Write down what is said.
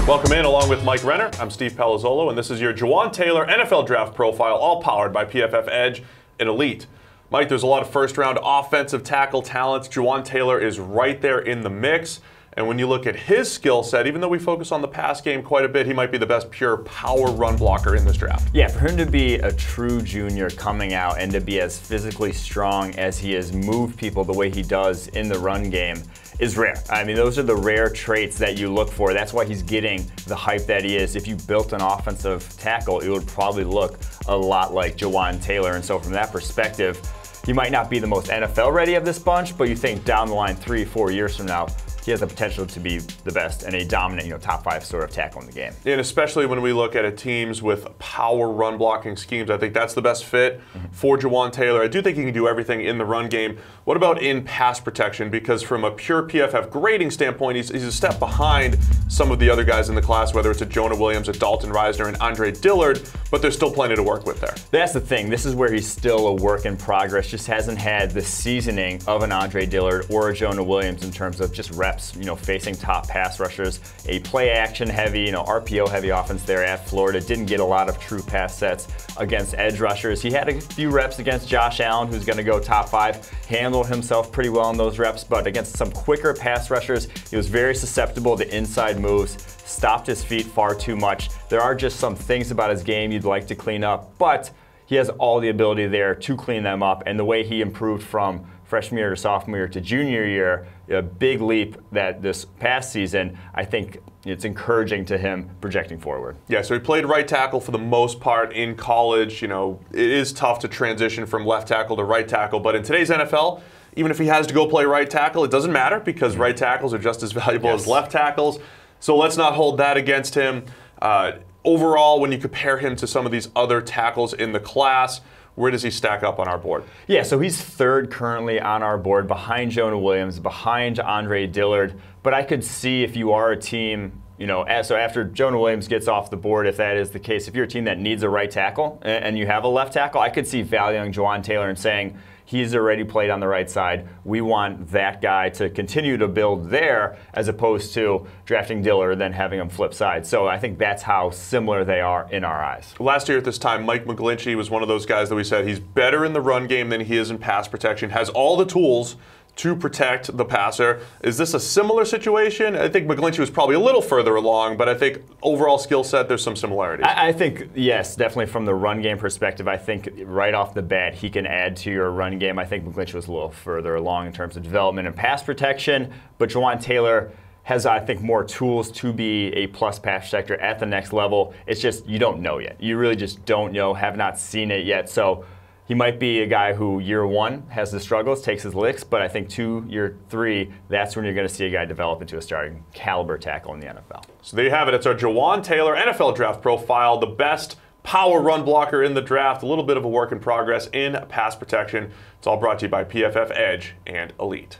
Welcome in along with Mike Renner. I'm Steve Palazzolo, and this is your Jawaan Taylor NFL Draft Profile, all powered by PFF Edge and Elite. Mike, there's a lot of first-round offensive tackle talent. Jawaan Taylor is right there in the mix. And when you look at his skill set, even though we focus on the pass game quite a bit, he might be the best pure power run blocker in this draft. Yeah, for him to be a true junior coming out and to be as physically strong as he has moved people the way he does in the run game is rare. I mean, those are the rare traits that you look for. That's why he's getting the hype that he is. If you built an offensive tackle, it would probably look a lot like Jawaan Taylor. And so from that perspective, he might not be the most NFL ready of this bunch, but you think down the line 3-4 years from now, he has the potential to be the best and a dominant, top 5 sort of tackle in the game. And especially when we look at teams with power run blocking schemes, I think that's the best fit for Jawaan Taylor. I do think he can do everything in the run game. What about in pass protection? Because from a pure PFF grading standpoint, he's a step behind some of the other guys in the class, whether it's a Jonah Williams, a Dalton Risner, and Andre Dillard, but there's still plenty to work with there. That's the thing. This is where he's still a work in progress. Just hasn't had the seasoning of an Andre Dillard or a Jonah Williams in terms of just reps, facing top pass rushers. A play action heavy, RPO heavy offense there at Florida. Didn't get a lot of true pass sets against edge rushers. He had a few reps against Josh Allen, who's going to go top 5. Handled himself pretty well in those reps, but against some quicker pass rushers, he was very susceptible to inside moves, stopped his feet far too much. There are just some things about his game you'd like to clean up, but he has all the ability there to clean them up, and the way he improved from freshman year to sophomore year to junior year, a big leap that this past season, I think it's encouraging to him projecting forward. Yeah, so he played right tackle for the most part in college. It is tough to transition from left tackle to right tackle, but in today's NFL, even if he has to go play right tackle, it doesn't matter because right tackles are just as valuable as left tackles. So let's not hold that against him. Overall, when you compare him to some of these other tackles in the class, where does he stack up on our board? Yeah, so he's third currently on our board, behind Jonah Williams, behind Andre Dillard. But I could see if you are a team, so after Jonah Williams gets off the board, if that is the case, if you're a team that needs a right tackle and you have a left tackle, I could see valuing Jawaan Taylor and saying, he's already played on the right side. We want that guy to continue to build there as opposed to drafting Dillard and then having him flip sides. So I think that's how similar they are in our eyes. Last year at this time, Mike McGlinchey was one of those guys that we said he's better in the run game than he is in pass protection, has all the tools to protect the passer. Is this a similar situation? I think McGlinchey was probably a little further along, but I think overall skill set, there's some similarities. I think, yes, definitely from the run game perspective, I think right off the bat, he can add to your run game. I think McGlinchey was a little further along in terms of development and pass protection, but Jawaan Taylor has, I think, more tools to be a plus pass protector at the next level. It's just, you don't know yet. You really just don't know, have not seen it yet. So he might be a guy who year 1 has the struggles, takes his licks, but I think 2, year 3, that's when you're going to see a guy develop into a starting caliber tackle in the NFL. So there you have it. It's our Jawaan Taylor NFL Draft Profile, the best power run blocker in the draft. A little bit of a work in progress in pass protection. It's all brought to you by PFF Edge and Elite.